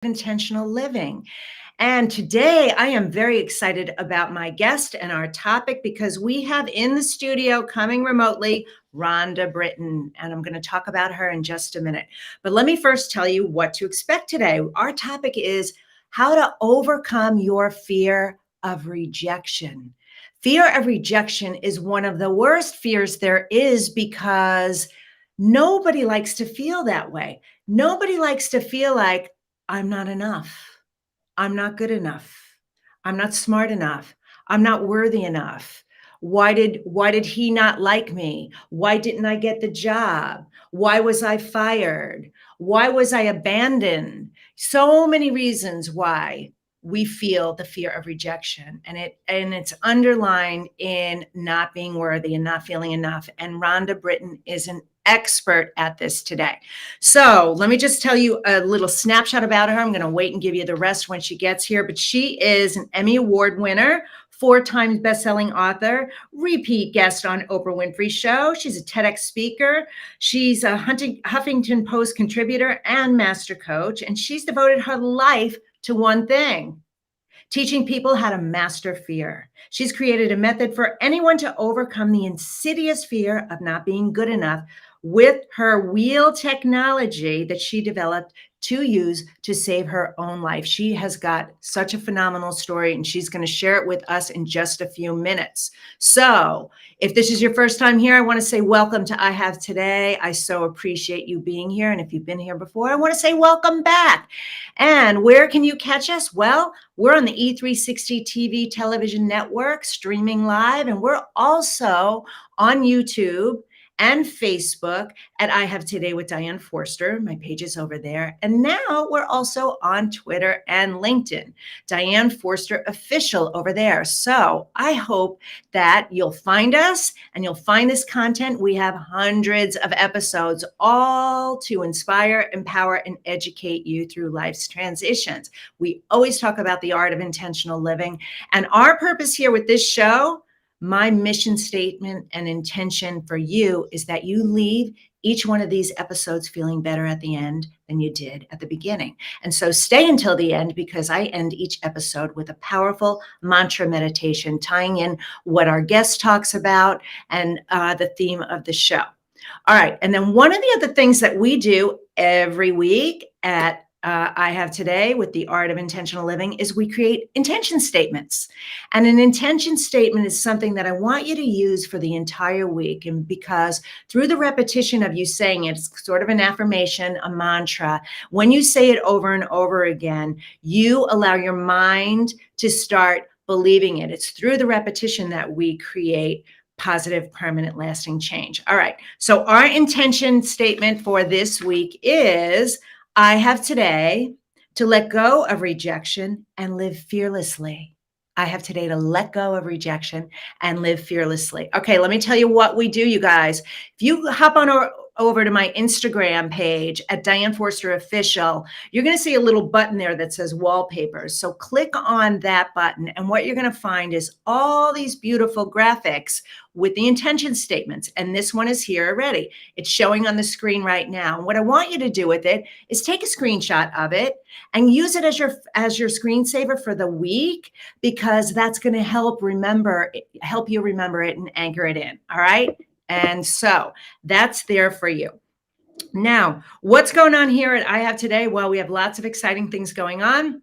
Intentional living. And today I am very excited about my guest and our topic because we have in the studio coming remotely Rhonda Britten, and I'm going to talk about her in just a minute. But let me first tell you what to expect today. Our topic is how to overcome your fear of rejection. Fear of rejection is one of the worst fears there is because nobody likes to feel that way. Nobody likes to feel like, I'm not enough. I'm not good enough. I'm not smart enough. I'm not worthy enough. Why did he not like me? Why didn't I get the job? Why was I fired? Why was I abandoned? So many reasons why we feel the fear of rejection, and it's underlined in not being worthy and not feeling enough. And Rhonda Britten is an expert at this today. So let me just tell you a little snapshot about her. I'm going to wait and give you the rest when she gets here. But she is an Emmy Award winner, 4 times best-selling author, repeat guest on Oprah Winfrey Show. She's a TEDx speaker. She's a Huffington Post contributor and master coach. And she's devoted her life to one thing: teaching people how to master fear. She's created a method for anyone to overcome the insidious fear of not being good enough with her wheel technology that she developed to use to save her own life. She has got such a phenomenal story, and she's going to share it with us in just a few minutes. So if this is your first time here, I want to say welcome to I Have Today. I so appreciate you being here. And if you've been here before, I want to say welcome back. And where can you catch us? Well, we're on the E360 TV television network, streaming live, and we're also on YouTube and Facebook at I Have Today with Diane Forster. My page is over there. And now we're also on Twitter and LinkedIn, Diane Forster Official over there. So I hope that you'll find us and you'll find this content. We have hundreds of episodes, all to inspire, empower, and educate you through life's transitions. We always talk about the art of intentional living. And our purpose here with this show, my mission statement and intention for you, is that you leave each one of these episodes feeling better at the end than you did at the beginning. And so stay until the end, because I end each episode with a powerful mantra meditation tying in what our guest talks about and the theme of the show. All right. And then one of the other things that we do every week at I Have Today with the Art of Intentional Living is we create intention statements. And an intention statement is something that I want you to use for the entire week. And because through the repetition of you saying it, it's sort of an affirmation, a mantra. When you say it over and over again, you allow your mind to start believing it. It's through the repetition that we create positive, permanent, lasting change. All right. So our intention statement for this week is: I have today to let go of rejection and live fearlessly. I have today to let go of rejection and live fearlessly. Okay, let me tell you what we do, you guys. If you hop on over to my Instagram page at Diane Forster Official, you're going to see a little button there that says wallpapers. So click on that button, and what you're going to find is all these beautiful graphics with the intention statements. And this one is here already. It's showing on the screen right now. And what I want you to do with it is take a screenshot of it and use it as your screensaver for the week, because that's going to help you remember it and anchor it in. All right. And so that's there for you. Now, what's going on here at I Have Today? Well, we have lots of exciting things going on.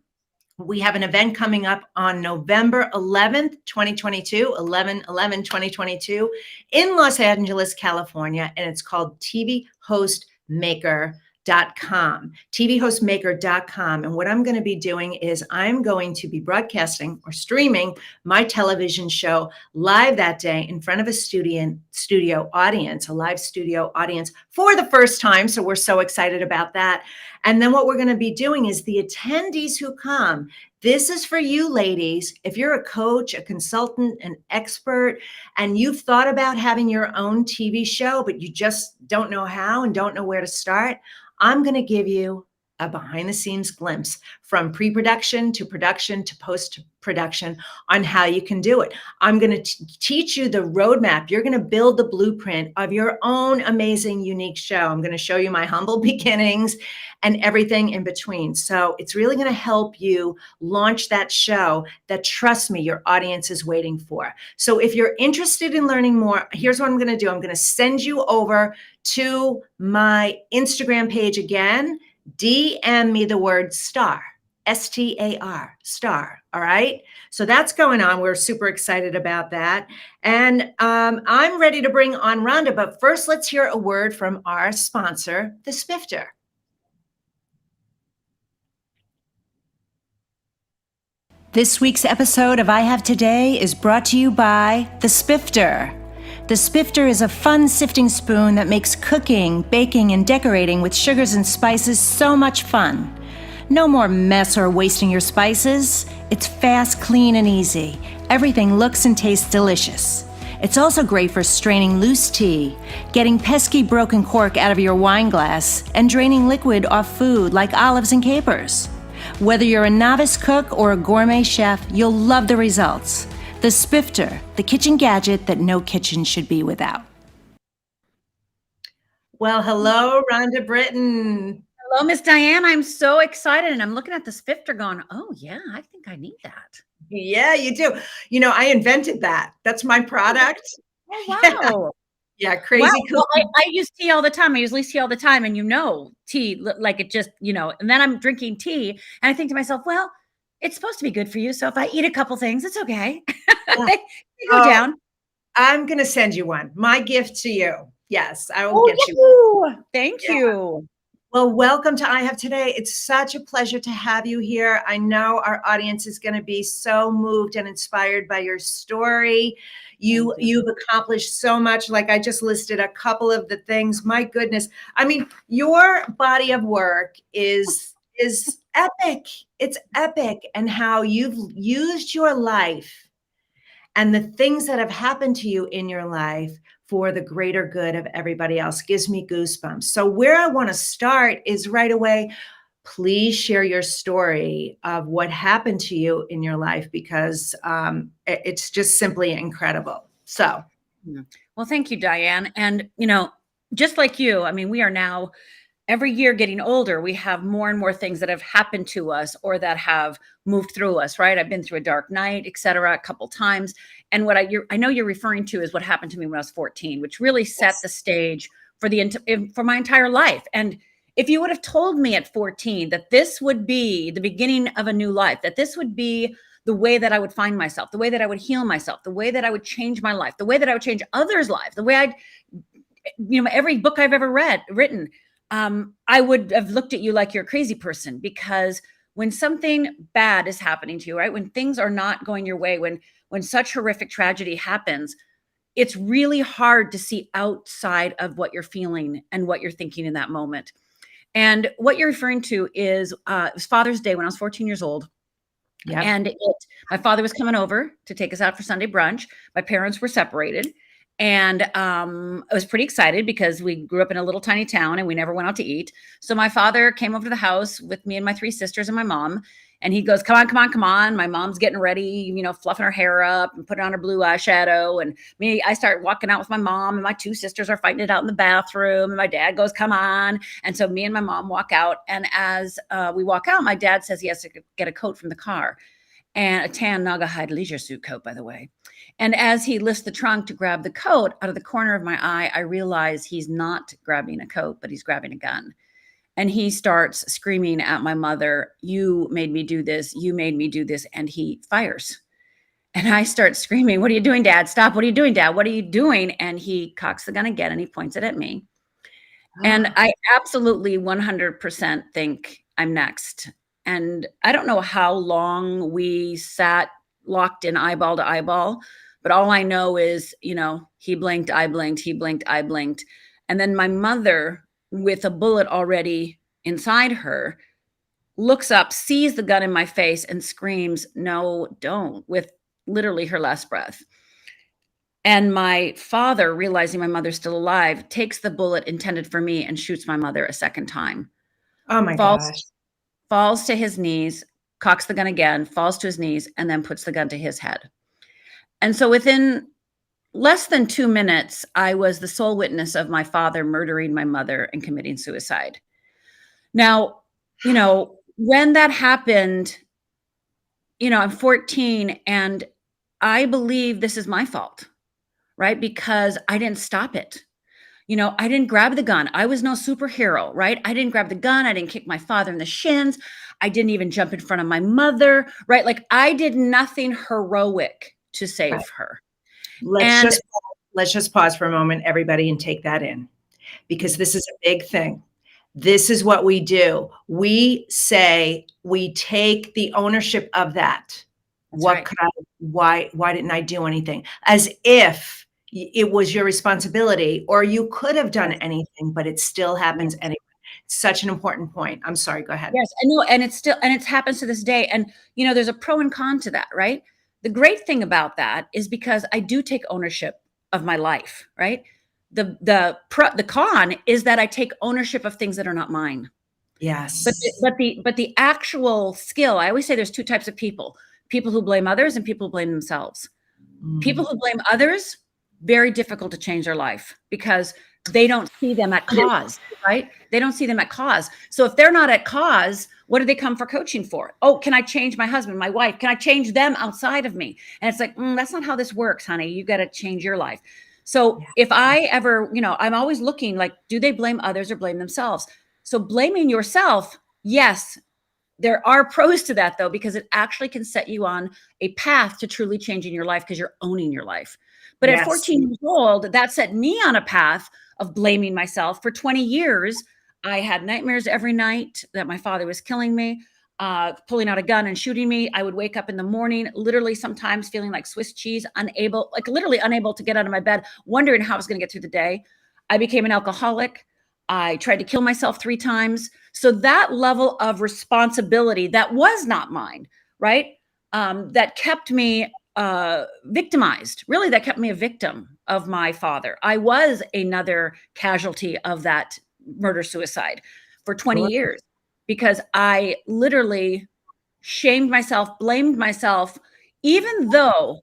We have an event coming up on November 11th, 2022, 11/11/2022 in Los Angeles, California, and it's called tvhostmaker.com, And what I'm going to be doing is I'm going to be broadcasting or streaming my television show live that day in front of a studio audience, a live studio audience for the first time. So we're so excited about that. And then what we're going to be doing is the attendees who come. This is for you, ladies. If you're a coach, a consultant, an expert, and you've thought about having your own TV show, but you just don't know how and don't know where to start, I'm going to give you a behind the scenes glimpse from pre-production to production to post-production on how you can do it. I'm going to teach you the roadmap. You're going to build the blueprint of your own amazing, unique show. I'm going to show you my humble beginnings and everything in between. So it's really going to help you launch that show that, trust me, your audience is waiting for. So if you're interested in learning more, here's what I'm going to do. I'm going to send you over to my Instagram page again. DM me the word star, STAR, star. All right. So that's going on. We're super excited about that. And I'm ready to bring on Rhonda. But first, let's hear a word from our sponsor, the Spifter. This week's episode of I Have Today is brought to you by the Spifter. The Spifter is a fun sifting spoon that makes cooking, baking, and decorating with sugars and spices so much fun. No more mess or wasting your spices. It's fast, clean, and easy. Everything looks and tastes delicious. It's also great for straining loose tea, getting pesky broken cork out of your wine glass, and draining liquid off food like olives and capers. Whether you're a novice cook or a gourmet chef, you'll love the results. The Spifter, the kitchen gadget that no kitchen should be without. Well, hello, Rhonda Britten. Hello, Miss Diane. I'm so excited, and I'm looking at the Spifter going, oh, yeah, I think I need that. Yeah, you do. You know, I invented that. That's my product. Oh, wow. Yeah, crazy Well, cool. I use tea all the time. I usually tea all the time, and tea, like it just, and then I'm drinking tea, and I think to myself, well, it's supposed to be good for you, so if I eat a couple things, it's okay. Yeah. They go down. I'm going to send you one. My gift to you. Yes, I will get you one. Thank you. Well, welcome to I Have Today. It's such a pleasure to have you here. I know our audience is going to be so moved and inspired by your story. You've accomplished so much. Like I just listed a couple of the things. My goodness. I mean, your body of work is epic. It's epic. And how you've used your life and the things that have happened to you in your life for the greater good of everybody else gives me goosebumps. So where I want to start is right away. Please share your story of what happened to you in your life, because it's just simply incredible. So. Well, thank you, Diane. And, just like you, I mean, we are now every year getting older. We have more and more things that have happened to us or that have moved through us, right? I've been through a dark night, et cetera, a couple times. And what I know you're referring to is what happened to me when I was 14, which really set the stage for my entire life. And if you would have told me at 14 that this would be the beginning of a new life, that this would be the way that I would find myself, the way that I would heal myself, the way that I would change my life, the way that I would change others' lives, the way every book I've ever written, I would have looked at you like you're a crazy person, because when something bad is happening to you, right? When things are not going your way, when such horrific tragedy happens, it's really hard to see outside of what you're feeling and what you're thinking in that moment. And what you're referring to is it was Father's Day when I was 14 years old. Yep. And my father was coming over to take us out for Sunday brunch. My parents were separated. And I was pretty excited because we grew up in a little tiny town and we never went out to eat. So my father came over to the house with me and my three sisters and my mom. And he goes, come on, come on, come on. My mom's getting ready, fluffing her hair up and putting on her blue eyeshadow. And I start walking out with my mom, and my two sisters are fighting it out in the bathroom. And my dad goes, come on. And so me and my mom walk out. And as we walk out, my dad says he has to get a coat from the car, and a tan Naugahyde leisure suit coat, by the way. And as he lifts the trunk to grab the coat, out of the corner of my eye, I realize he's not grabbing a coat, but he's grabbing a gun. And he starts screaming at my mother, you made me do this. You made me do this. And he fires. And I start screaming, what are you doing, Dad? Stop. What are you doing, Dad? What are you doing? And he cocks the gun again and he points it at me. And I absolutely 100% think I'm next. And I don't know how long we sat locked in eyeball to eyeball, but all I know is, he blinked, I blinked, he blinked, I blinked. And then my mother, with a bullet already inside her, looks up, sees the gun in my face and screams, no, don't, with literally her last breath. And my father, realizing my mother's still alive, takes the bullet intended for me and shoots my mother a second time. Oh my falls gosh. falls to his knees, cocks the gun again, falls to his knees, and then puts the gun to his head. And so within less than 2 minutes, I was the sole witness of my father murdering my mother and committing suicide. Now, when that happened, I'm 14 and I believe this is my fault, right? Because I didn't stop it. I didn't grab the gun. I was no superhero, right? I didn't grab the gun. I didn't kick my father in the shins. I didn't even jump in front of my mother, right? Like I did nothing heroic to Right. save her. Let's And just let's just pause for a moment, everybody, and take that in, because this is a big thing. This is what we do. We say we take the ownership of that. that's What right. could I, why didn't I do anything? As if it was your responsibility or you could have done Yes. anything, but it still happens Yes. anyway. It's such an important point. I'm sorry, go ahead. Yes, I know, and it happens to this day. And there's a pro and con to that, right? The great thing about that is because I do take ownership of my life, right? The con is that I take ownership of things that are not mine. But the, Yes. but the actual skill, I always say there's two types of people: people who blame others and people who blame themselves. People Mm. who blame others, very difficult to change their life because they don't see them at cause, right? They don't see them at cause. So if they're not at cause, what do they come for coaching for? Oh, can I change my husband, my wife? Can I change them outside of me? And it's like, that's not how this works, honey. You got to change your life. So Yeah. if I ever, I'm always looking like, do they blame others or blame themselves? So blaming yourself, yes, there are pros to that though, because it actually can set you on a path to truly changing your life because you're owning your life. But at Yes. 14 years old, that set me on a path of blaming myself. For 20 years, I had nightmares every night that my father was killing me, pulling out a gun and shooting me. I would wake up in the morning, literally sometimes feeling like Swiss cheese, literally unable to get out of my bed, wondering how I was going to get through the day. I became an alcoholic. I tried to kill myself 3 times. So that level of responsibility that was not mine, right? That kept me victimized. Really, that kept me a victim of my father. I was another casualty of that murder suicide for 20 Sure. years because I literally shamed myself, blamed myself, even though,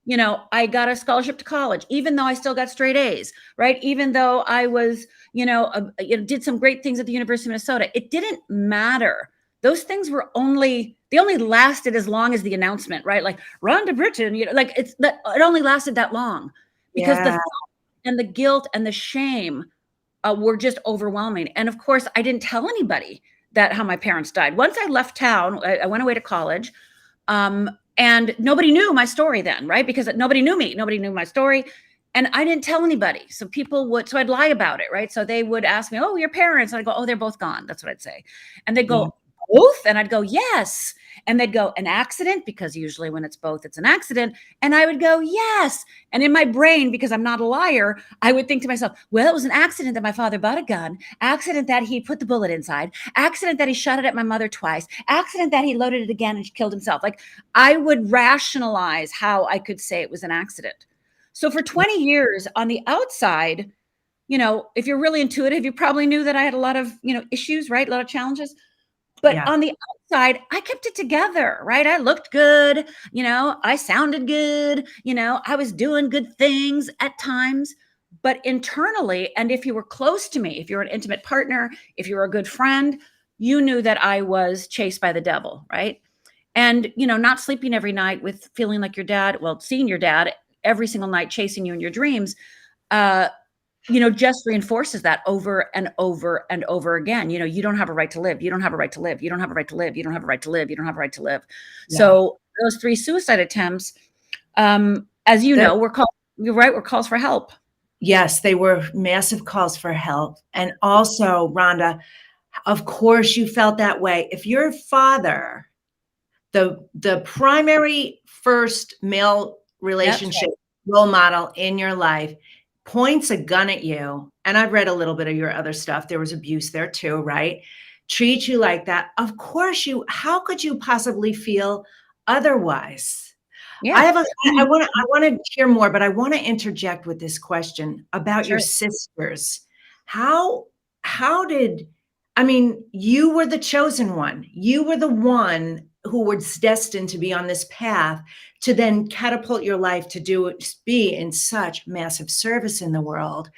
I got a scholarship to college, even though I still got straight A's, right? Even though I was, did some great things at the University of Minnesota. It didn't matter. Those things they only lasted as long as the announcement, right? Like Rhonda Britten, it only lasted that long because the Yeah. thought and the guilt and the shame were just overwhelming. And of course, I didn't tell anybody that how my parents died. Once I left town, I went away to college, and nobody knew my story then, right? Because nobody knew me, nobody knew my story, and I didn't tell anybody. So so I'd lie about it, right? So they would ask me, "Oh, your parents?" And I'd go, "Oh, they're both gone." That's what I'd say, and they'd Yeah. go, "Both?" And I'd go, "Yes." And they'd go, "An accident?" Because usually when it's both, it's an accident. And I would go, "Yes." And in my brain, because I'm not a liar, I would think to myself, well, it was an accident that my father bought a gun, accident that he put the bullet inside, accident that he shot it at my mother twice, accident that he loaded it again and killed himself. Like I would rationalize how I could say it was an accident. So for 20 years on the outside, if you're really intuitive, you probably knew that I had a lot of, issues, right? A lot of challenges. But Yeah. on the outside, I kept it together, right? I looked good, I sounded good, I was doing good things at times. But internally, and if you were close to me, if you were an intimate partner, if you were a good friend, you knew that I was chased by the devil, right? And, not sleeping every night with feeling like your dad, well, seeing your dad every single night chasing you in your dreams, uh, just reinforces that over and over and over again. You don't have a right to live. You don't have a right to live. You don't have a right to live. You don't have a right to live. You don't have a right to live. Yeah. So those 3 suicide attempts, as you That, know, were calls for help. yes, they were massive calls for help. And also, Rhonda, of course you felt that way. If your father, the primary first male That's relationship right. role model in your life, points a gun at you, and I've read a little bit of your other stuff, there was abuse there too, right? Treat you like that. Of course how could you possibly feel otherwise? I Yeah. have a I wanna hear more, but I wanna interject with this question about your Sure. sisters. How how did I mean, you were the chosen one. You were the one who was destined to be on this path to then catapult your life to be in such massive service in the world.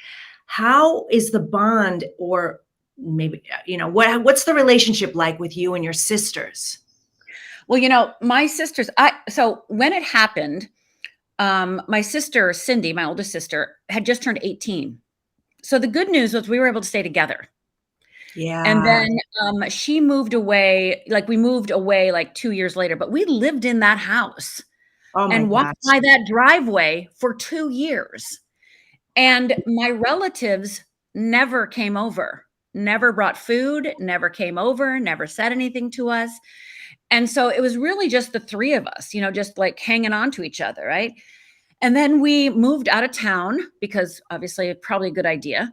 How is the bond, or maybe, what's the relationship like with you and your sisters? Well, my sisters, so when it happened, my sister, Cindy, my oldest sister, had just turned 18. So the good news was we were able to stay together. And Yeah. then she moved away, like we moved away like 2 years later, but we lived in that house Oh my and walked gosh. by that driveway for 2 years. And my relatives never came over, never brought food, never came over, never said anything to us. And so it was really just the three of us, just like hanging on to each other, right? And then we moved out of town because obviously probably a good idea.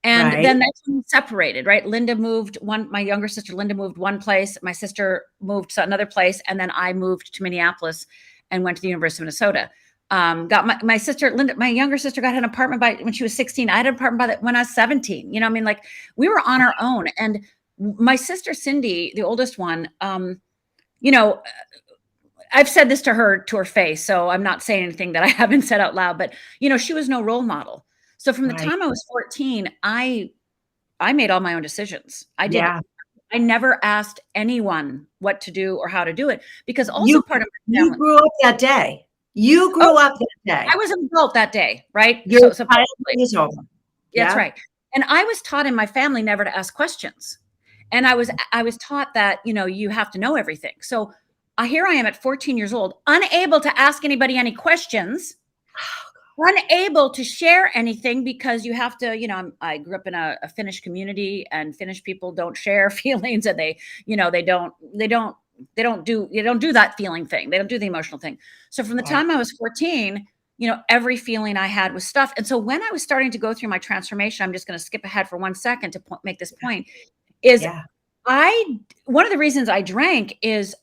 And Right. then that's when we separated, right? My younger sister Linda moved one place, my sister moved to another place, and then I moved to Minneapolis and went to the University of Minnesota. Got my sister Linda, my younger sister got an apartment when she was 16. I had an apartment when I was 17. I mean, like we were on our own. And my sister Cindy, the oldest one, you know, I've said this to her face, so I'm not saying anything that I haven't said out loud, but she was no role model. So from the Right. time I was 14, I made all my own decisions. Yeah. I never asked anyone what to do or how to do it, because also You part of my you family. grew up that day. You Oh, grew up that day. I was an adult that day, right? Your So childhood supposedly. is over. That's Yeah. right. And I was taught in my family never to ask questions. And I was taught that, you have to know everything. So here I am at 14 years old, unable to ask anybody any questions, unable to share anything, because you have to, I grew up in a Finnish community, and Finnish people don't share feelings, and they don't do that feeling thing. They don't do the emotional thing. So from the Right. time I was 14, every feeling I had was stuff. And so when I was starting to go through my transformation, I'm just going to skip ahead for 1 second to make this point, is Yeah. one of the reasons I drank is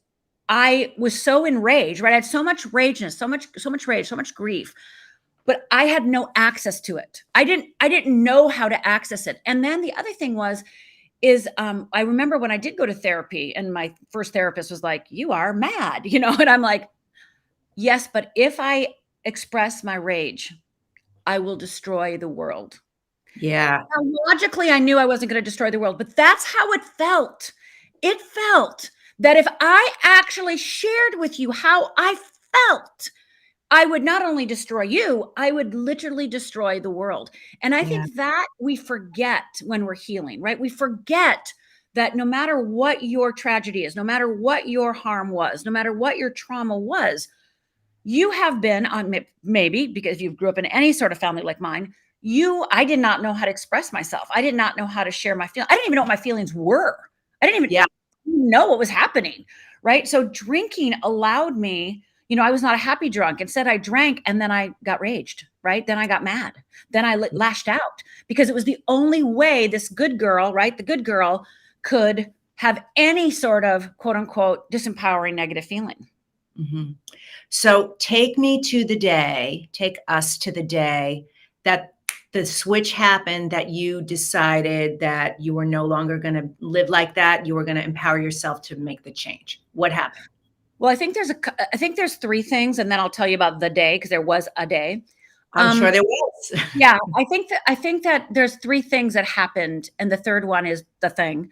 I was so enraged, right? I had so much rageness, so much rage, so much grief, but I had no access to it. I didn't know how to access it. And then the other thing I remember when I did go to therapy, and my first therapist was like, "You are mad," and I'm like, "Yes, but if I express my rage, I will destroy the world." Yeah. Now, logically, I knew I wasn't going to destroy the world, but that's how it felt. It felt that if I actually shared with you how I felt, I would not only destroy you, I would literally destroy the world. And I Yeah. think that we forget when we're healing, right? We forget that no matter what your tragedy is, no matter what your harm was, no matter what your trauma was, you have been on, maybe because if you grew up in any sort of family like mine, I did not know how to express myself. I did not know how to share my feelings. I didn't even know what my feelings were. I didn't even Yeah. know what was happening. Right. So drinking allowed me, I was not a happy drunk. Instead, I drank, and then I got raged. Right. Then I got mad. Then I lashed out, because it was the only way this good girl, right? The good girl could have any sort of quote unquote disempowering negative feeling. Mhm. So take us to the day that the switch happened, that you decided that you were no longer going to live like that. You were going to empower yourself to make the change. What happened? Well, I think there's three things, and then I'll tell you about the day, because there was a day. I'm sure there was. Yeah, I think that there's three things that happened, and the third one is the thing.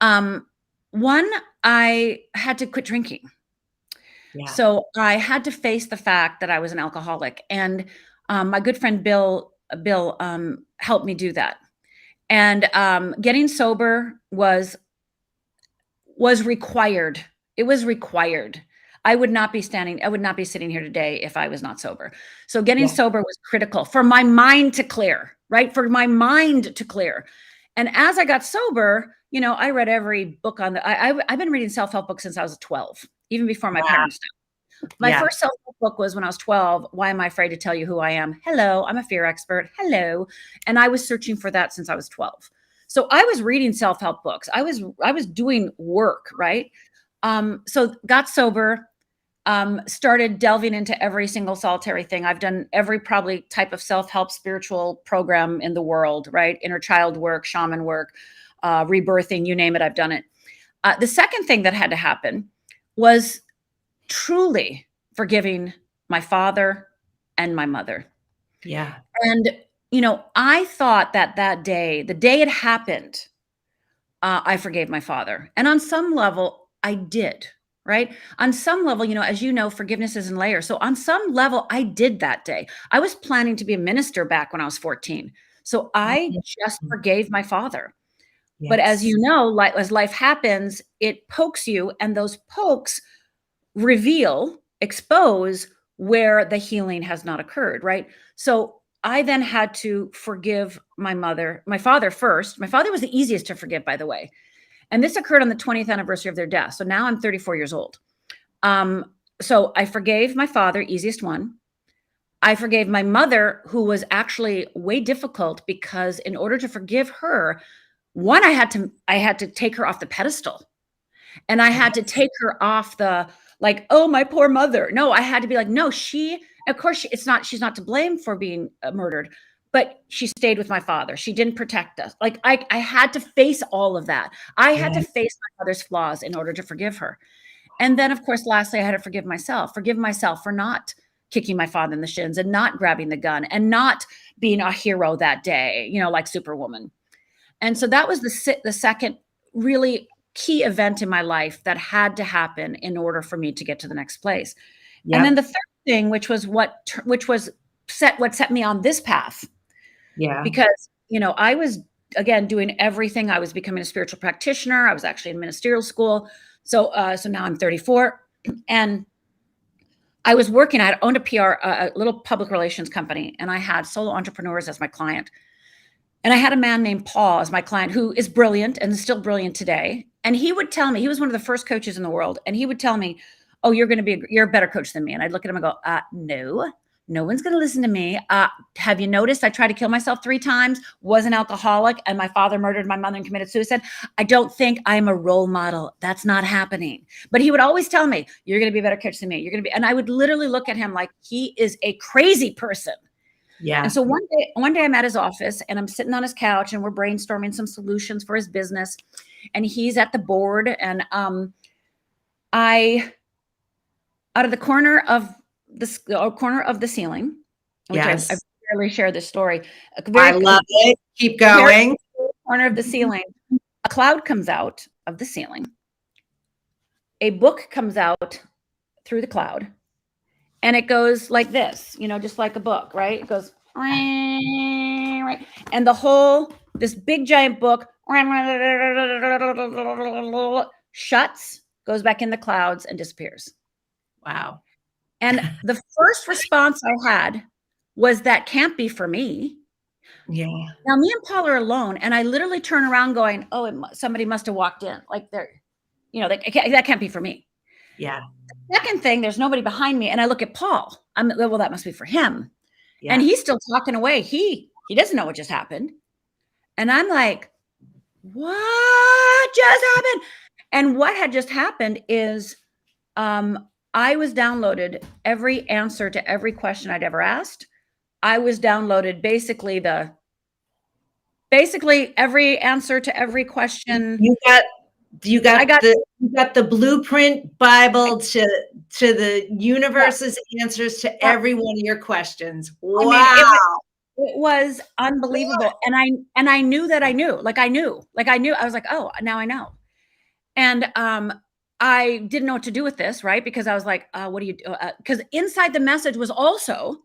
One, I had to quit drinking. Yeah. So I had to face the fact that I was an alcoholic, and my good friend Bill helped me do that. And getting sober was required. It was required. I would not be sitting here today if I was not sober. So getting Yeah. sober was critical for my mind to clear, right? For my mind to clear. And as I got sober, I read every book I've been reading self-help books since I was 12, even before my Wow. parents did. My Yeah. first self-help book was when I was 12. Why Am I Afraid to Tell You Who I Am? Hello, I'm a fear expert. Hello. And I was searching for that since I was 12. So I was reading self-help books. I was doing work, right? So got sober, started delving into every single solitary thing. I've done every probably type of self-help spiritual program in the world, right? Inner child work, shaman work. rebirthing, you name it, I've done it. The second thing that had to happen was truly forgiving my father and my mother. Yeah. And, you know, I thought that that day, the day it happened, I forgave my father. And on some level, I did, right? On some level, you know, as you know, forgiveness is in layers. So on some level, I did that day. I was planning to be a minister back when I was 14. So I just Mhm. forgave my father. But as Yes. you know, like as life happens, it pokes you, and those pokes reveal, expose where the healing has not occurred, right? So I then had to forgive my father first. My father was the easiest to forgive, by the way. And this occurred on the 20th anniversary of their death. So now I'm 34 years old. So I forgave my father, easiest one. I forgave my mother, who was actually way difficult because in order to forgive her, one, I had to take her off the pedestal. And I had to Yes. take her off the, like, "Oh, my poor mother." No, I had to be like, "No, of course, she's not to blame for being murdered, but she stayed with my father. She didn't protect us." Like, I had to face all of that. I had to Yes. face my mother's flaws in order to forgive her. And then, of course, lastly, I had to forgive myself for not kicking my father in the shins and not grabbing the gun and not being a hero that day, you know, like Superwoman. And so that was the second really key event in my life that had to happen in order for me to get to the next place. And then Yep. the third thing, which was what set me on this path, Yeah. because, you know, I was again doing everything. I was becoming a spiritual practitioner. I was actually in ministerial school. So now I'm 34, and I was working. I had owned a PR, a little public relations company, and I had solo entrepreneurs as my client. And I had a man named Paul as my client who is brilliant and is still brilliant today. And he would tell me, he was one of the first coaches in the world. And he would tell me, "Oh, you're a better coach than me." And I'd look at him and go, no, no one's going to listen to me. Have you noticed I tried to kill myself 3 times, was an alcoholic, and my father murdered my mother and committed suicide? I don't think I'm a role model. That's not happening. But he would always tell me, "You're going to be a better coach than me. You're going to be," and I would literally look at him like he is a crazy person. And Yeah. so one day I'm at his office and I'm sitting on his couch and we're brainstorming some solutions for his business. And he's at the board, and I, out of the corner of the ceiling, which I Yes. rarely share this story, a I very love it. Keep very going. corner of the ceiling, a cloud comes out of the ceiling. A book comes out through the cloud, and it goes like this, you know, just like a book, right? It goes right, and this big giant book shuts, goes back in the clouds, and disappears. Wow. And the first response I had was, "That can't be for me." Yeah. Now, me and Paul are alone, and I literally turn around going, "Oh, somebody must have walked in. Like, they're, you know, that can't be for me." Yeah. Second thing, there's nobody behind me, and I look at Paul. Well, that must be for him. And Yeah. he's still talking away. He doesn't know what just happened. And I'm like, "What just happened?" And what had just happened is I was downloaded every answer to every question I'd ever asked. I was downloaded basically every answer to every question. You got you I got got the you got the blueprint I, Bible to the yeah, universe's answers to yeah. every one of your questions. I mean, Wow. it was unbelievable. And I knew that I knew. I was like, "Oh, now I know." And I didn't know what to do with this, right? Because I was like, "What do you do?" Because inside the message was also,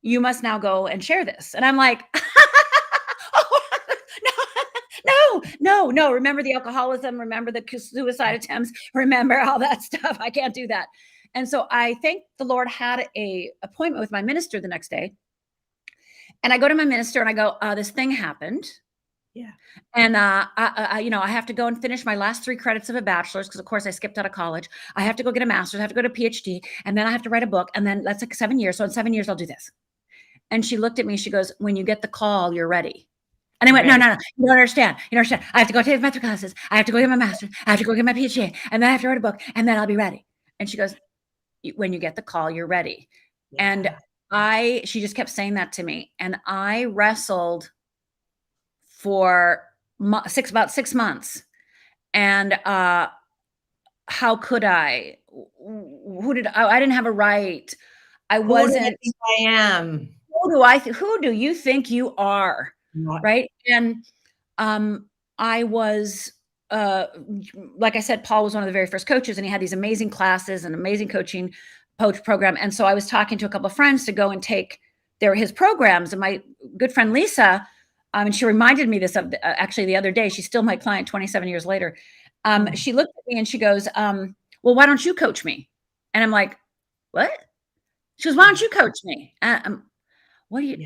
"You must now go and share this." And I'm like, no, no, no, no. Remember the alcoholism, remember the suicide attempts, remember all that stuff. I can't do that. And so I think the Lord had a appointment with my minister the next day. And I go to my minister and I go, "This thing happened. Yeah. And I have to go and finish my last 3 credits of a bachelor's because, of course, I skipped out of college. I have to go get a master's. I have to go to PhD, and then I have to write a book, and then that's like 7 years. So in 7 years, I'll do this." And she looked at me. She goes, "When you get the call, you're ready." And I You're went, "No, ready. no, no. You don't understand. You don't understand. I have to go take master classes. I have to go get my master's. I have to go get my PhD, and then I have to write a book, and then I'll be ready." And she goes, "When you get the call, you're ready." And Yeah. she just kept saying that to me, and I wrestled for about 6 months. And how could I? I didn't have a right. I Who do I wasn't. think I am? Who do you think you are? What? Right. And I was, like I said, Paul was one of the very first coaches, and he had these amazing classes and amazing coaching coach program. And so I was talking to a couple of friends to go and take his programs. And my good friend Lisa, and she reminded me this of actually the other day. She's still my client 27 years later. She looked at me and she goes, well, why don't you coach me? And I'm like, what? She goes, why don't you coach me? What do you?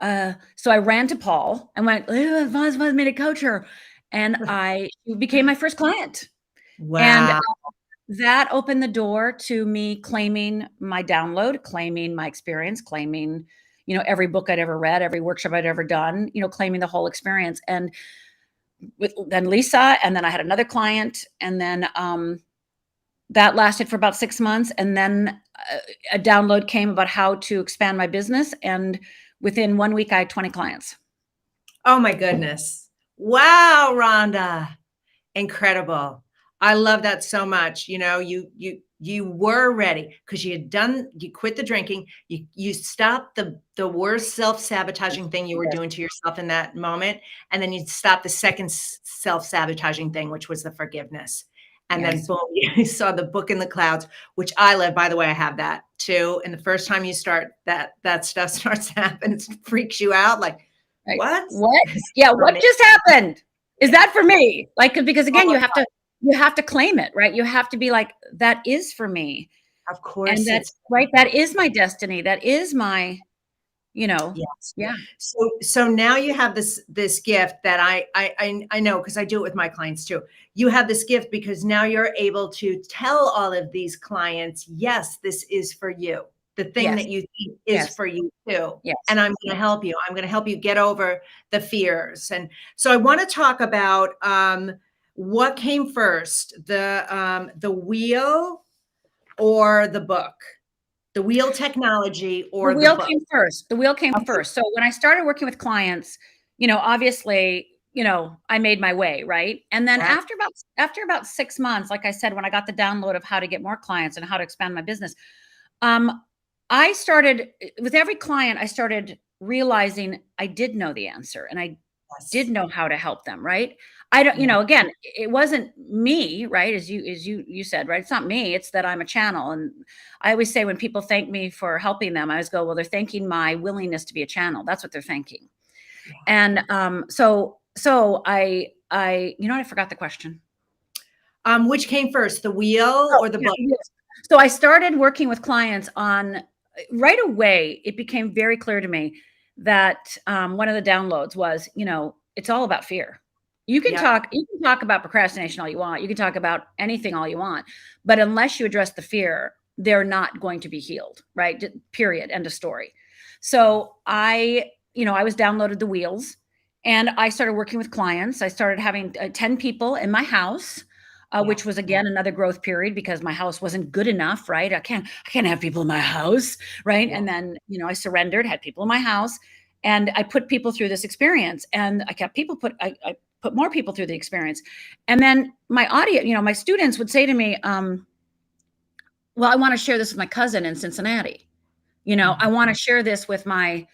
Yeah. So I ran to Paul and went, Vaz me to coach her. And she became my first client. And Wow. that opened the door to me claiming my download, claiming my experience, claiming, every book I'd ever read, every workshop I'd ever done, claiming the whole experience. And then Lisa, and then I had another client, and then that lasted for about 6 months. And then a download came about how to expand my business. And within 1 week, I had 20 clients. Oh my goodness. Wow, Rhonda. Incredible. I love that so much. You were ready because you quit the drinking. You stopped the worst self-sabotaging thing you were doing to yourself in that moment. And then you stopped the second self-sabotaging thing, which was the forgiveness. And then boom, you saw the book in the clouds, which I love. By the way, I have that too. And the first time you start that stuff starts to happen, it freaks you out. Like, what? Yeah. What just happened? Is that for me? Like, because again, you have to claim it, right? You have to be like, that is for me. Of course. And that's right. That is my destiny. That is my, Yes. Yeah. So now you have this gift that I know, because I do it with my clients too. You have this gift because now you're able to tell all of these clients, yes, this is for you. The thing that you think is for you too. Yes. And I'm going to help you. I'm going to help you get over the fears. And so I want to talk about what came first, the wheel or the book, the wheel technology or the wheel book. came first. The wheel came first. So when I started working with clients, obviously, I made my way, right? And then after about 6 months, like I said, when I got the download of how to get more clients and how to expand my business, I started with every client, I started realizing I did know the answer and I did know how to help them, right? I don't, again, it wasn't me, right? As you said, right? It's not me, it's that I'm a channel. And I always say when people thank me for helping them, I always go, well, they're thanking my willingness to be a channel. That's what they're thanking. And so I I forgot the question. Which came first, the wheel or the book? So I started working with clients on right away. It became very clear to me that one of the downloads was, it's all about fear. You can talk about procrastination all you want. You can talk about anything all you want, but unless you address the fear, they're not going to be healed, right? Period. End of story. So I was downloaded the wheels and I started working with clients. I started having 10 people in my house. Which was again another growth period because my house wasn't good enough, right? I can't have people in my house, right? And then I surrendered, had people in my house, and I put people through this experience, and I put more people through the experience, and then my audience, my students would say to me, "Well, I want to share this with my cousin in Cincinnati. I want to share this with my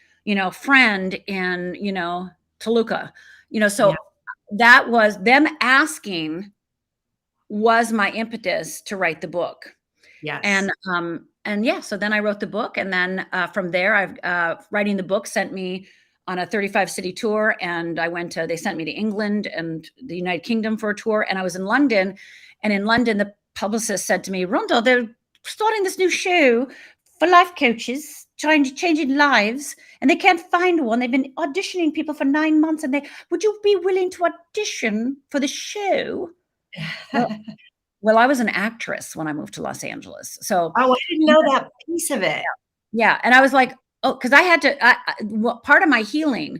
friend in Toluca, so." That was them asking was my impetus to write the book. Yes. And so then I wrote the book. And then from there, writing the book sent me on a 35 city tour. And they sent me to England and the United Kingdom for a tour. And I was in London. And in London, the publicist said to me, Rhonda, they're starting this new show for life coaches, changing lives. And they can't find one. They've been auditioning people for 9 months. And would you be willing to audition for the show? Well, I was an actress when I moved to Los Angeles. So, I didn't know that piece of it. Yeah. And I was like, because I had to, part of my healing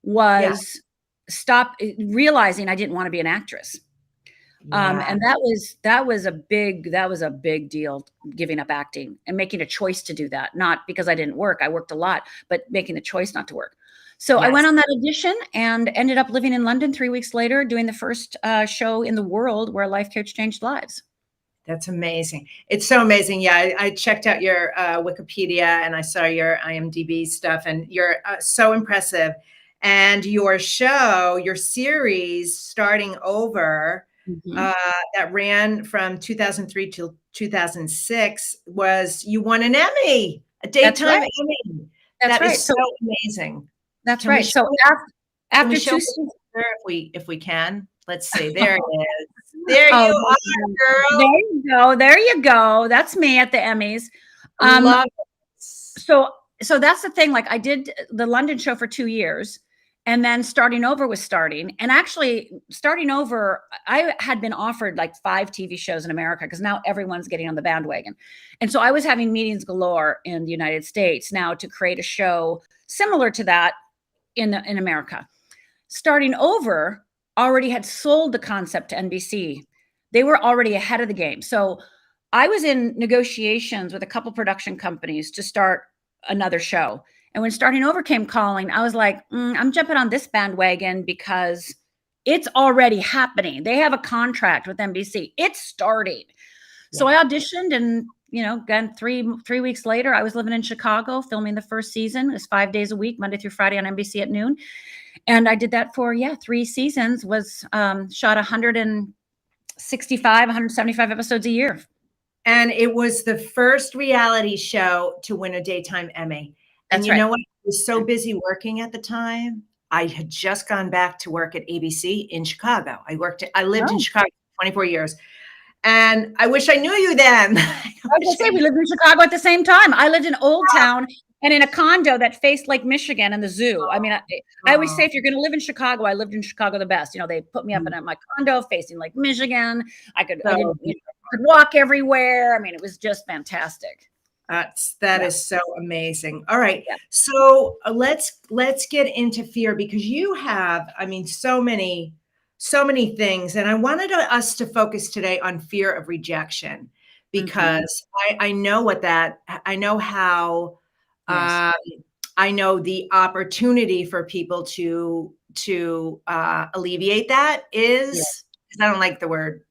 was stop realizing I didn't want to be an actress. And that was a big deal, giving up acting and making a choice to do that. Not because I didn't work. I worked a lot, but making the choice not to work. So I Yes. went on that audition and ended up living in London 3 weeks later, doing the first show in the world where a life coach changed lives. That's amazing. It's so amazing. Yeah, I checked out your Wikipedia and I saw your IMDb stuff, and you're so impressive. And your show, your series, Starting Over, Mhm. that ran from 2003 till 2006, you won an Emmy, a That's daytime right. Emmy. That's That right. is so So amazing. that's Can we right. show So it? Can we after show two it seasons, if we can? Let's see. There it is. There oh, you are, there girl. you go. There you go. That's me at the Emmys. Um, Love it. so so that's the thing. Like I did the London show for 2 years, and then Starting Over was starting. And actually, Starting Over, I had been offered like 5 TV shows in America because now everyone's getting on the bandwagon. And so I was having meetings galore in the United States now to create a show similar to that in America. Starting Over already had sold the concept to NBC. They were already ahead of the game. So I was in negotiations with a couple production companies to start another show. And when Starting Over came calling, I was like, I'm jumping on this bandwagon because it's already happening. They have a contract with NBC. It's starting. So I auditioned, and again, three weeks later, I was living in Chicago filming the first season. It was 5 days a week, Monday through Friday on NBC at noon. And I did that for 3 seasons. Was shot 165, 175 episodes a year. And it was the first reality show to win a daytime Emmy. And That's you right. know what? I was so busy working at the time. I had just gone back to work at ABC in Chicago. I lived in Oh, Chicago for 24 years. And I wish I knew you then. I I was wish gonna say I we lived in Chicago at the same time. I lived in Old Town and in a condo that faced Lake Michigan and the zoo. I mean, I always say oh, if you're going to live in Chicago, I lived in Chicago the best. They put me up in my condo facing Lake Michigan. I so didn't, could walk everywhere. I mean, it was just fantastic. that Yeah, is so amazing. All right. yeah. So let's get into fear, because you have, I mean, so many things. And I wanted us to focus today on fear of rejection, Mhm. because I know I know how, Yes. um, I know the opportunity for people to alleviate that Yeah. is, because I don't like the word,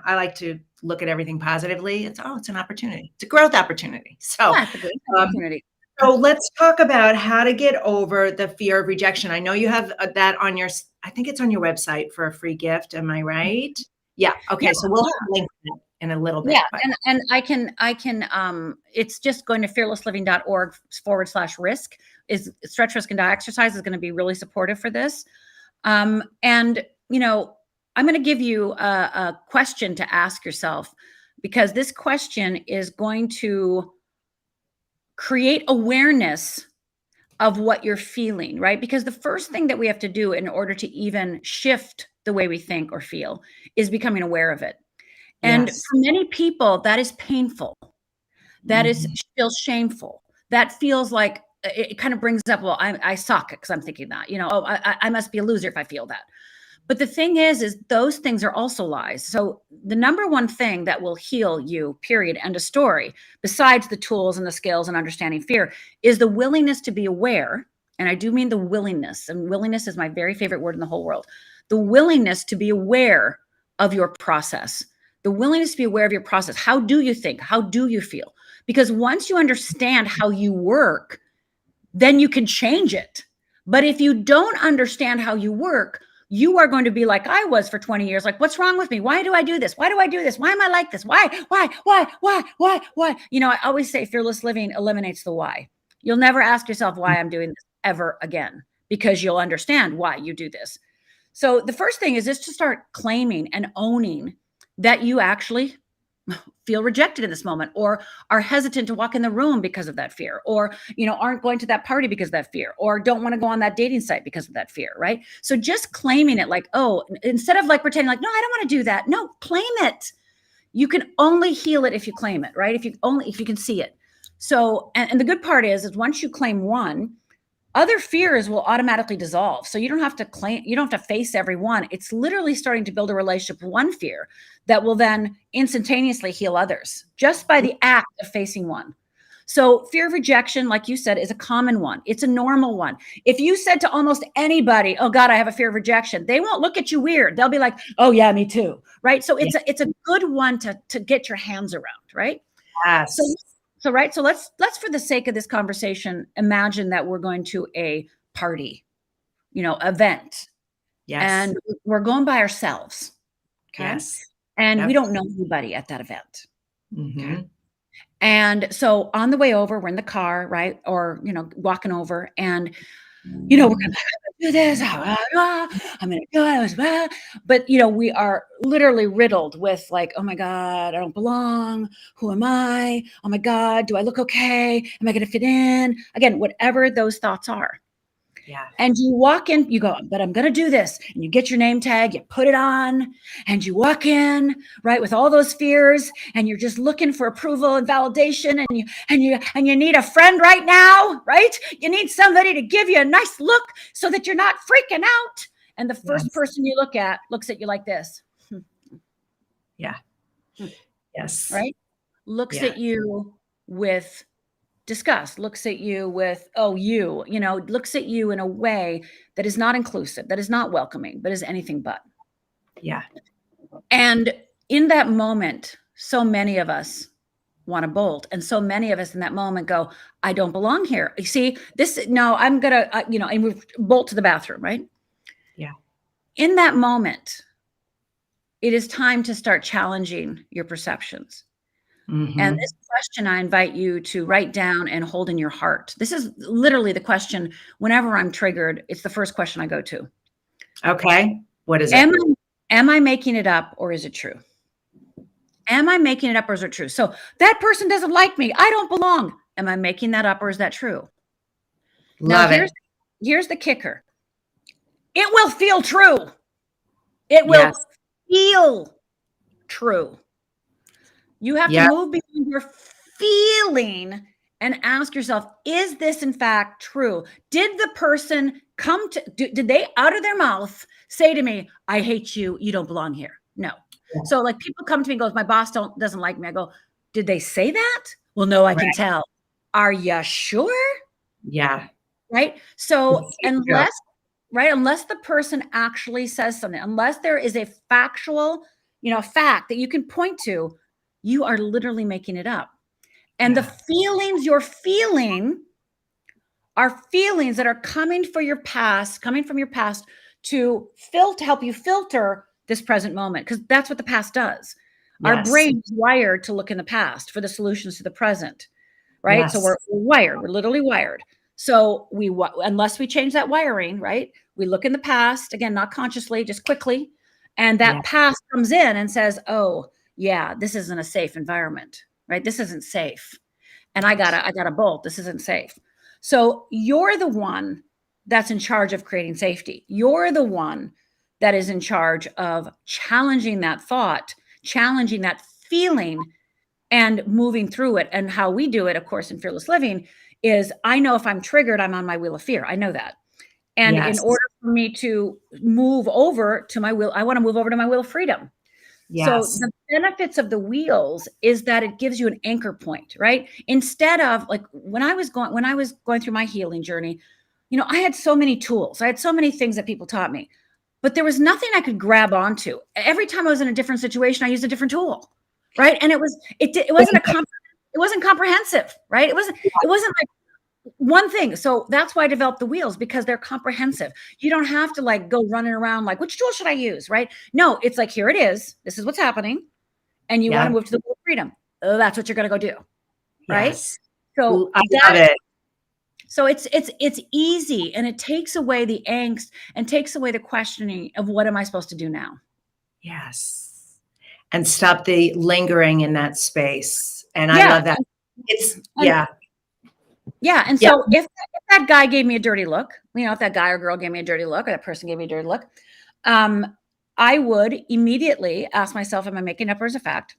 I like to look at everything positively. It's an opportunity. It's a growth opportunity. So, Yeah, it's a great um, opportunity. so let's talk about how to get over the fear of rejection. I know you have that on I think it's on your website for a free gift. Am I right? Yeah. Yeah, Okay. So we'll have a link to it in a little bit, yeah, but and I can it's just going to fearlessliving.org/risk. Is stretch, risk, and die exercise is going to be really supportive for this. And I'm going to give you a question to ask yourself, because this question is going to create awareness of what you're feeling, right? Because the first thing that we have to do in order to even shift the way we think or feel is becoming aware of it. And yes. for many people, that is painful. That is Mhm. feels shameful. That feels like it kind of brings up, well, I suck because I'm thinking that, oh, I must be a loser if I feel that. But the thing is those things are also lies. So the number one thing that will heal you, period, end of story, besides the tools and the skills and understanding fear, is the willingness to be aware. And I do mean the willingness, and willingness is my very favorite word in the whole world. The willingness to be aware of your process, the willingness to be aware of your process. How do you think? How do you feel? Because once you understand how you work, then you can change it. But if you don't understand how you work, you are going to be like I was for 20 years. Like, what's wrong with me? Why do I do this? Why do I do this? Why am I like this? Why? I always say fearless living eliminates the why. You'll never ask yourself why I'm doing this ever again, because you'll understand why you do this. So the first thing is just to start claiming and owning that you actually feel rejected in this moment, or are hesitant to walk in the room because of that fear, or aren't going to that party because of that fear, or don't want to go on that dating site because of that fear, right? So just claiming it, like, oh, instead of like pretending like, no, I don't want to do that. No, claim it. You can only heal it if you claim it, right? If you can see it. So and the good part is once you claim one, other fears will automatically dissolve. So you don't have to face every one. It's literally starting to build a relationship with one fear that will then instantaneously heal others just by the act of facing one. So fear of rejection, like you said, is a common one. It's a normal one. If you said to almost anybody, oh God, I have a fear of rejection, they won't look at you weird. They'll be like, oh yeah, me too. Right. So it's a good one to get your hands around. Right. Yes. So right. So let's for the sake of this conversation, imagine that we're going to a party, event. Yes. And we're going by ourselves. Okay. Yes. And we don't know anybody at that event. Mm-hmm. Okay. And so on the way over, we're in the car, right? Or, walking over and, we're going to do this. I'm going to do it. But, we are literally riddled with like, oh my God, I don't belong. Who am I? Oh my God, do I look okay? Am I going to fit in? Again, whatever those thoughts are. Yeah. And you walk in, you go, but I'm going to do this. And you get your name tag, you put it on, and you walk in, right, with all those fears, and you're just looking for approval and validation, and you need a friend right now, right? You need somebody to give you a nice look so that you're not freaking out. And the first person you look at looks at you like this. Yeah. Yes. Right? Looks at you with disgust, looks at you with, looks at you in a way that is not inclusive, that is not welcoming, but is anything but. Yeah. And in that moment, so many of us want to bolt. And so many of us in that moment go, I don't belong here. You see, I'm going to, and we bolt to the bathroom, right? Yeah. In that moment, it is time to start challenging your perceptions. Mm-hmm. And this question, I invite you to write down and hold in your heart. This is literally the question. Whenever I'm triggered, it's the first question I go to. Okay. What is it? Am I making it up or is it true? Am I making it up or is it true? So that person doesn't like me. I don't belong. Am I making that up or is that true? Love now, here's the kicker. It will feel true. It will feel true. You have to move beyond your feeling and ask yourself, is this in fact true? Did the person did they out of their mouth say to me, I hate you, you don't belong here? No. Yeah. So like people come to me and goes, my boss doesn't like me. I go, did they say that? Well, no, I can tell. Are you sure? Yeah. Right. So unless the person actually says something, unless there is a factual, fact that you can point to, you are literally making it up. And the feelings you're feeling are feelings that are coming from your past to help you filter this present moment, because that's what the past does. Our brain is wired to look in the past for the solutions to the present, right? So we're wired, we're literally wired. So unless we change that wiring, right? We look in the past, again, not consciously, just quickly. And that past comes in and says, oh, yeah, this isn't a safe environment, right? This isn't safe. And I gotta bolt. This isn't safe. So you're the one that's in charge of creating safety. You're the one that is in charge of challenging that thought, challenging that feeling, and moving through it. And how we do it, of course, in Fearless Living is I know if I'm triggered, I'm on my wheel of fear. I know that. And in order for me to move over to my wheel, I want to move over to my wheel of freedom. So the benefits of the wheels is that it gives you an anchor point, right? Instead of like when I was going through my healing journey, I had so many tools. I had so many things that people taught me, but there was nothing I could grab onto. Every time I was in a different situation, I used a different tool, right? And it wasn't comprehensive, right? It wasn't like one thing. So that's why I developed the wheels, because they're comprehensive. You don't have to like go running around like, which tool should I use? Right? No, it's like, here it is. This is what's happening. And you want to move to the wheel of freedom. That's what you're going to go do. Right. Yes. So I love it. So it's easy, and it takes away the angst and takes away the questioning of what am I supposed to do now? Yes. And stop the lingering in that space. And I love that. And so if that guy gave me a dirty look, if that guy or girl gave me a dirty look, or that person gave me a dirty look, I would immediately ask myself, am I making up or is it fact?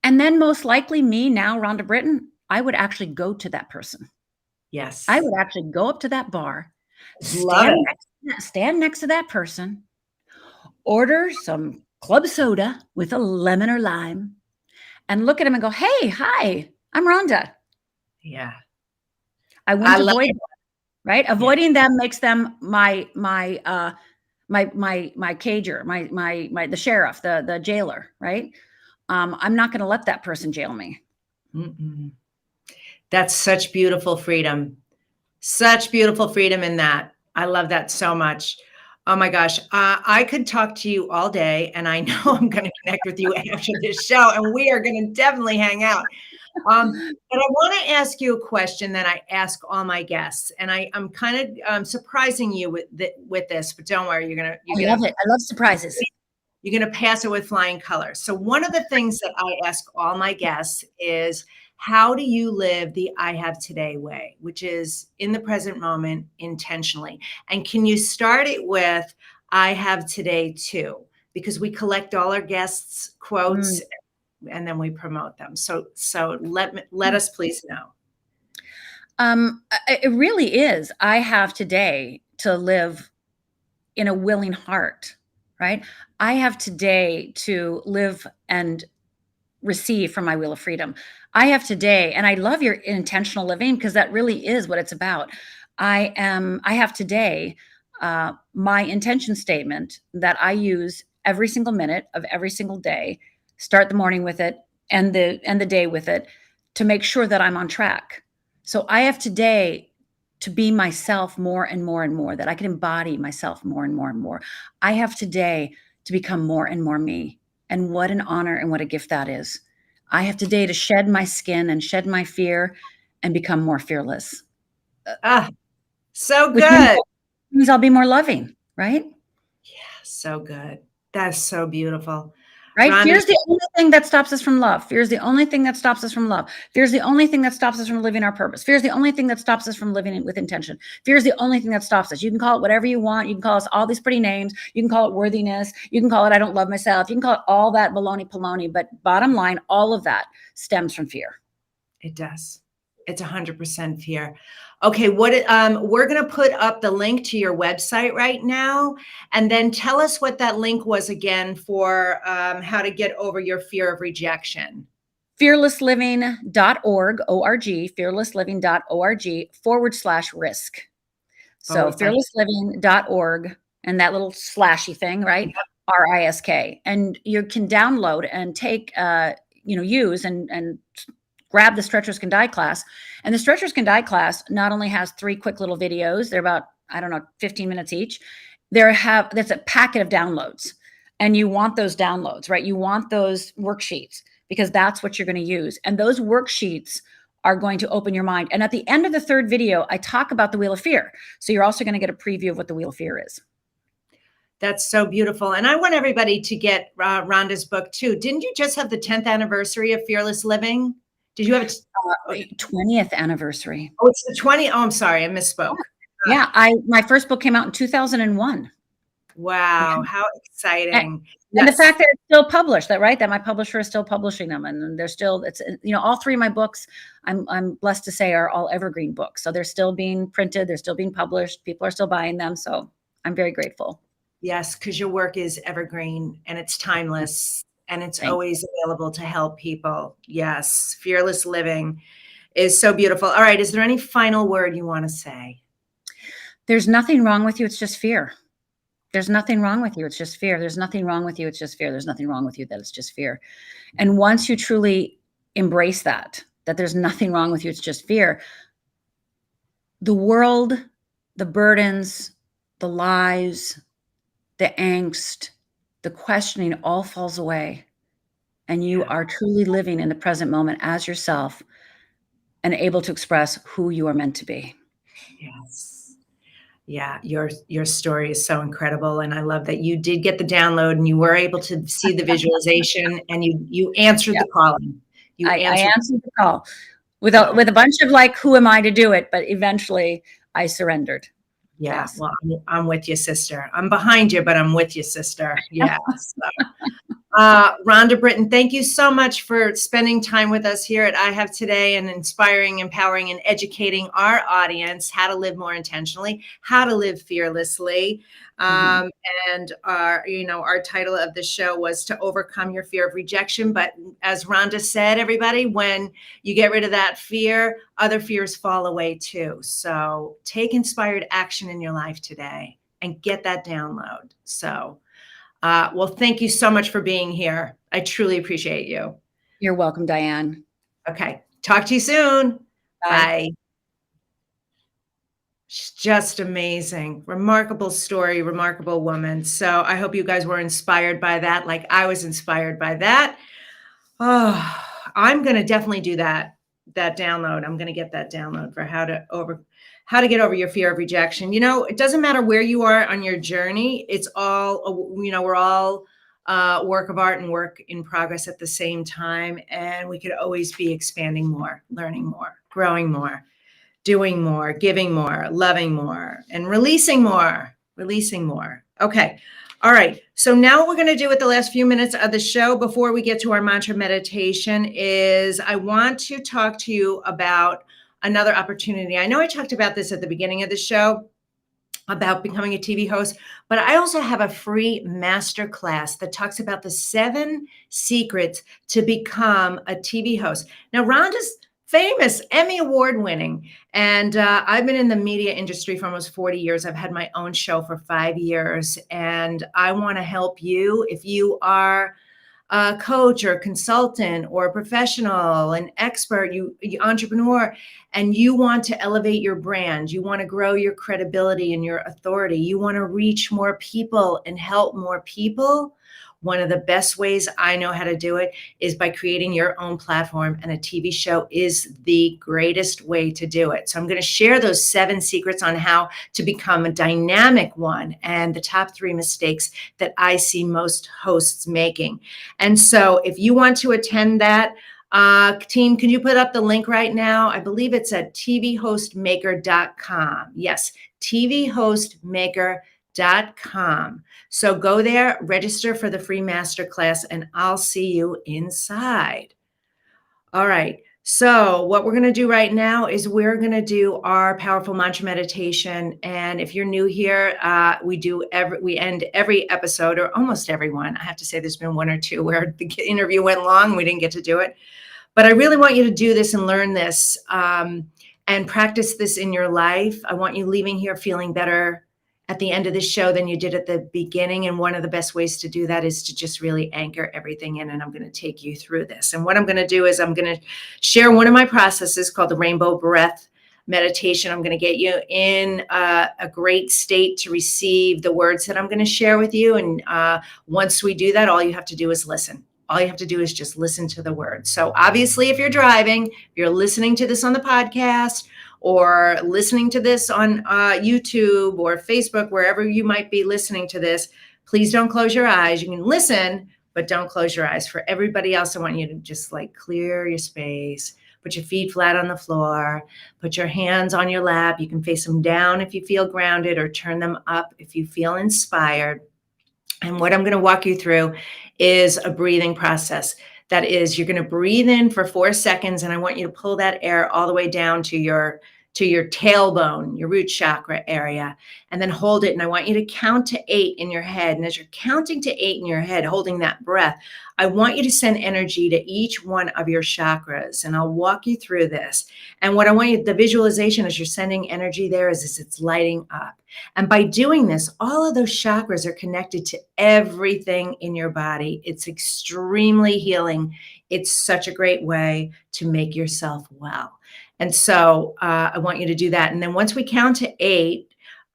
And then most likely me now, Rhonda Britten, I would actually go to that person. Yes. I would actually go up to that bar, stand next to that person, order some club soda with a lemon or lime, and look at him and go, hey, hi, I'm Rhonda. Yeah. I I wouldn't love avoid it. them, right? Yeah. Avoiding them makes them my cager, the sheriff, the jailer, right? I'm not going to let that person jail me. Mm-mm. That's such beautiful freedom. Such beautiful freedom in that. I love that so much. Oh my gosh. I could talk to you all day, and I know I'm going to connect with you after this show, and we are going to definitely hang out. But I want to ask you a question that I ask all my guests, and I'm kind of surprising you with this, but don't worry, I love it. I love surprises. you're gonna pass it with flying colors. So one of the things that I ask all my guests is, how do you live the I have today way, which is in the present moment intentionally? And can you start it with I have today too? Because we collect all our guests' quotes Mm. and then we promote them. So let us please know. It really is. I have today to live in a willing heart, right? I have today to live and receive from my wheel of freedom. I have today, and I love your intentional living because that really is what it's about. I have today my intention statement that I use every single minute of every single day, start the morning with it and the day with it to make sure that I'm on track. So I have today to be myself more and more and more, that I can embody myself more and more and more. I have today to become more and more me. And what an honor and what a gift that is. I have today to shed my skin and shed my fear and become more fearless, Ah, so which means, good. I'll be more loving, right? Yeah, so good. That's so beautiful. Right? Rhonda, Fear is the only thing that stops us from love. Fear is the only thing that stops us from love. Fear is the only thing that stops us from living our purpose. Fear is the only thing that stops us from living with intention. Fear is the only thing that stops us. You can call it whatever you want. You can call us all these pretty names. You can call it worthiness. You can call it I don't love myself. You can call it all that baloney. But bottom line, all of that stems from fear. it does. It's 100% fear. Okay, we're going to put up the link to your website right now, and then tell us what that link was again for how to get over your fear of rejection. Fearlessliving.org, O-R-G, fearlessliving.org/risk. So fearlessliving.org and that little slashy thing, right? R-I-S-K. And you can download and take, use and grab the Stretchers Can Die class. And the Stretchers Can Die class not only has 3 quick little videos, they're about, 15 minutes each. That's a packet of downloads. And you want those downloads, right? You want those worksheets because that's what you're going to use. And those worksheets are going to open your mind. And at the end of the 3rd video, I talk about the Wheel of Fear. So you're also going to get a preview of what the Wheel of Fear is. That's so beautiful. And I want everybody to get Rhonda's book too. Didn't you just have the 10th anniversary of Fearless Living? Did you have it? 20th anniversary. Oh, it's the 20. Oh, I'm sorry. I misspoke. Yeah. My first book came out in 2001. Wow. Yeah. How exciting. And the fact that it's still published, that my publisher is still publishing them, and they're still, all 3 of my books, I'm blessed to say, are all evergreen books. So they're still being printed, they're still being published, people are still buying them. So I'm very grateful. Yes, because your work is evergreen and it's timeless and it's always available to help people. Yes, fearless living is so beautiful. All right, is there any final word you want to say? There's nothing wrong with you, it's just fear. There's nothing wrong with you. It's just fear. There's nothing wrong with you. It's just fear. There's nothing wrong with you. That it's just fear. And once you truly embrace that there's nothing wrong with you, it's just fear, the world, the burdens, the lies, the angst, the questioning all falls away. And you are truly living in the present moment as yourself and able to express who you are meant to be. Yes. Yeah, your story is so incredible. And I love that you did get the download and you were able to see the visualization and you answered the calling. I answered the call with a bunch of who am I to do it? But eventually I surrendered. Yeah, Yes. well, I'm with you, sister. I'm behind you, but I'm with you, sister. Yeah. So. Rhonda Britten, thank you so much for spending time with us here at I Have Today and inspiring, empowering, and educating our audience how to live more intentionally, how to live fearlessly. Mhm. Um, and our title of the show was to overcome your fear of rejection. But as Rhonda said, everybody, when you get rid of that fear, other fears fall away too. So take inspired action in your life today and get that download. So. Well, thank you so much for being here. I truly appreciate you. You're welcome, Diane. Okay. Talk to you soon. Bye. Bye. She's just amazing. Remarkable story, remarkable woman. So I hope you guys were inspired by that, like I was inspired by that. Oh, I'm going to definitely do that download. I'm going to get that download for how to get over your fear of rejection. It doesn't matter where you are on your journey. It's all, we're all work of art and work in progress at the same time. And we could always be expanding more, learning more, growing more, doing more, giving more, loving more, and releasing more, releasing more. Okay. All right. So now what we're going to do with the last few minutes of the show before we get to our mantra meditation is I want to talk to you about another opportunity. I know I talked about this at the beginning of the show about becoming a TV host, but I also have a free masterclass that talks about the 7 secrets to become a TV host. Now, Rhonda's famous, Emmy award winning, and I've been in the media industry for almost 40 years. I've had my own show for 5 years, and I want to help you if you are a coach or a consultant or a professional, an expert, you entrepreneur, and you want to elevate your brand, you want to grow your credibility and your authority, you want to reach more people and help more people. One of the best ways I know how to do it is by creating your own platform, and a TV show is the greatest way to do it. So I'm going to share those 7 secrets on how to become a dynamic one and the top 3 mistakes that I see most hosts making. And so if you want to attend that, team, can you put up the link right now? I believe it's at tvhostmaker.com. Yes, tvhostmaker.com. So go there, register for the free masterclass, and I'll see you inside. All right. So what we're going to do right now is we're going to do our powerful mantra meditation. And if you're new here, we end every episode, or almost every one. I have to say there's been 1 or 2 where the interview went long. We didn't get to do it. But I really want you to do this and learn this and practice this in your life. I want you leaving here feeling better at the end of the show than you did at the beginning. And one of the best ways to do that is to just really anchor everything in. And I'm going to take you through this. And what I'm going to do is I'm going to share one of my processes called the Rainbow Breath meditation. I'm going to get you in a great state to receive the words that I'm going to share with you. And once we do that, all you have to do is listen. All you have to do is just listen to the words. So obviously, if you're driving, if you're listening to this on the podcast or listening to this on YouTube or Facebook, wherever you might be listening to this, please don't close your eyes. You can listen, but don't close your eyes. For everybody else, I want you to just clear your space. Put your feet flat on the floor. Put your hands on your lap. You can face them down if you feel grounded, or turn them up if you feel inspired. And what I'm going to walk you through is a breathing process. That is, you're going to breathe in for 4 seconds, and I want you to pull that air all the way down to your tailbone, your root chakra area, and then hold it. And I want you to count to 8 in your head. And as you're counting to 8 in your head, holding that breath, I want you to send energy to each one of your chakras. And I'll walk you through this. And what I want you, the visualization as you're sending energy there is it's lighting up. And by doing this, all of those chakras are connected to everything in your body. It's extremely healing. It's such a great way to make yourself well. And so I want you to do that. And then once we count to 8,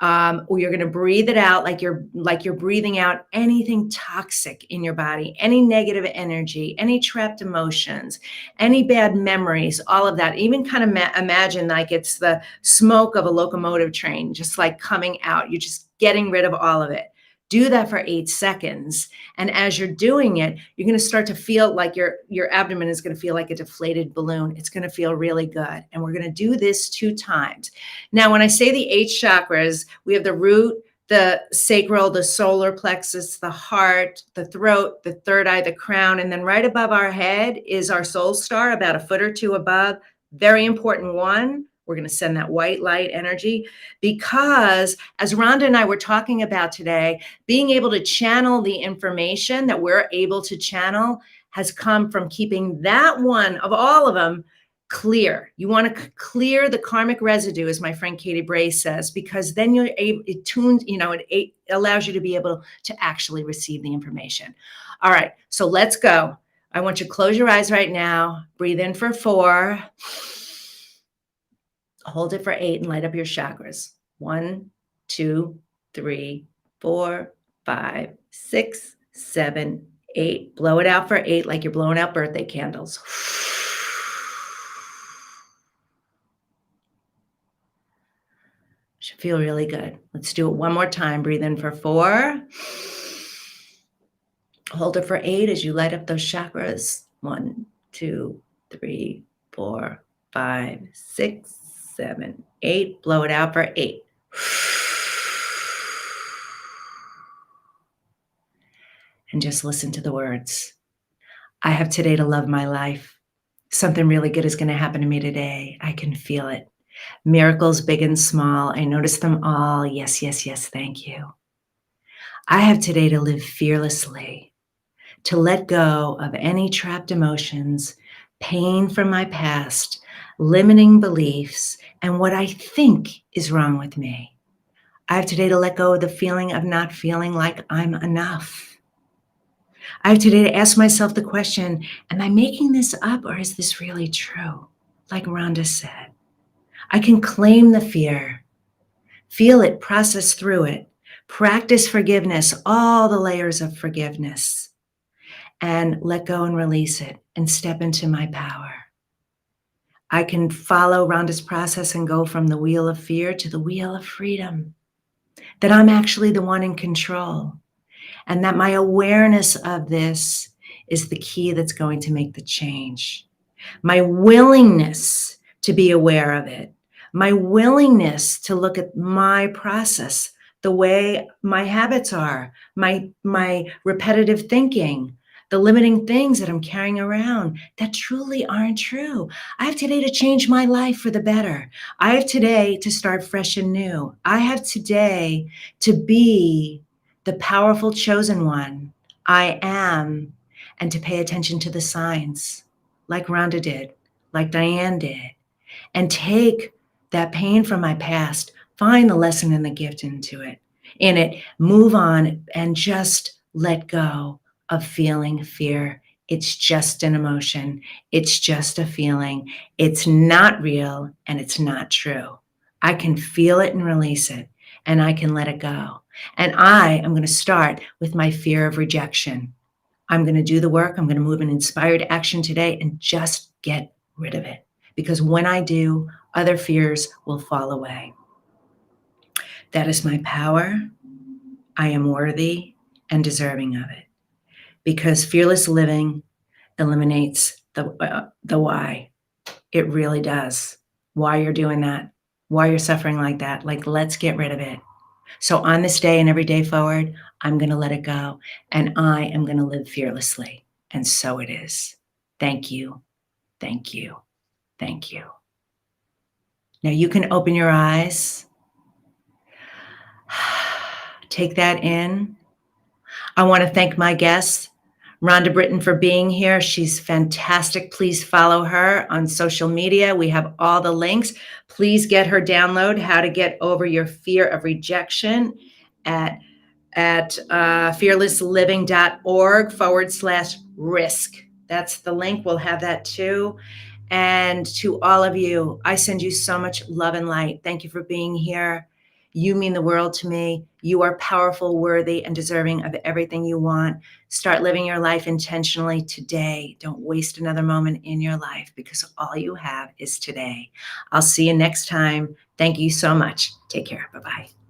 you're going to breathe it out like you're breathing out anything toxic in your body, any negative energy, any trapped emotions, any bad memories, all of that. Even kind of imagine like it's the smoke of a locomotive train, just coming out. You're just getting rid of all of it. Do that for 8 seconds. And as you're doing it, you're going to start to feel like your abdomen is going to feel like a deflated balloon. It's going to feel really good. And we're going to do this 2 times. Now, when I say the 8 chakras, we have the root, the sacral, the solar plexus, the heart, the throat, the third eye, the crown. And then right above our head is our soul star, about a foot or two above. Very important one. We're going to send that white light energy because, as Rhonda and I were talking about today, being able to channel the information that we're able to channel has come from keeping that one of all of them clear. You want to clear the karmic residue, as my friend Katie Bray says, because then you're able, it tunes, it allows you to be able to actually receive the information. All right, so let's go. I want you to close your eyes right now. Breathe in for 4. Hold it for 8 and light up your chakras. 1, 2, 3, 4, 5, 6, 7, 8. Blow it out for 8 like you're blowing out birthday candles. Should feel really good. Let's do it one more time. Breathe in for 4. Hold it for 8 as you light up those chakras. 1, 2, 3, 4, 5, 6, 7, 8. Blow it out for 8. And just listen to the words. I have today to love my life. Something really good is going to happen to me today. I can feel it. Miracles big and small. I notice them all. Yes, yes, yes. Thank you. I have today to live fearlessly, to let go of any trapped emotions, pain from my past, limiting beliefs, and what I think is wrong with me. I have today to let go of the feeling of not feeling like I'm enough. I have today to ask myself the question, am I making this up or is this really true? Like Rhonda said, I can claim the fear, feel it, process through it, practice forgiveness, all the layers of forgiveness, and let go and release it and step into my power. I can follow Rhonda's process and go from the wheel of fear to the wheel of freedom, that I'm actually the one in control, and that my awareness of this is the key that's going to make the change. My willingness to be aware of it, my willingness to look at my process, the way my habits are, my repetitive thinking, the limiting things that I'm carrying around that truly aren't true. I have today to change my life for the better. I have today to start fresh and new. I have today to be the powerful chosen one I am, and to pay attention to the signs like Rhonda did, like Diane did, and take that pain from my past, find the lesson and the gift in it, move on, and just let go of feeling fear. It's just an emotion. It's just a feeling. It's not real and it's not true. I can feel it and release it, and I can let it go. And I am going to start with my fear of rejection. I'm going to do the work. I'm going to move in inspired action today and just get rid of it. Because when I do, other fears will fall away. That is my power. I am worthy and deserving of it. Because fearless living eliminates the why. It really does. Why you're doing that, why you're suffering like that. Like, let's get rid of it. So on this day and every day forward, I'm going to let it go, and I am going to live fearlessly. And so it is. Thank you. Thank you. Thank you. Now you can open your eyes. Take that in. I want to thank my guest, Rhonda Britten, for being here. She's fantastic. Please follow her on social media. We have all the links. Please get her download, How to Get Over Your Fear of Rejection, at fearlessliving.org/risk. That's the link. We'll have that too. And to all of you, I send you so much love and light. Thank you for being here. You mean the world to me. You are powerful, worthy, and deserving of everything you want. Start living your life intentionally today. Don't waste another moment in your life, because all you have is today. I'll see you next time. Thank you so much. Take care. Bye-bye.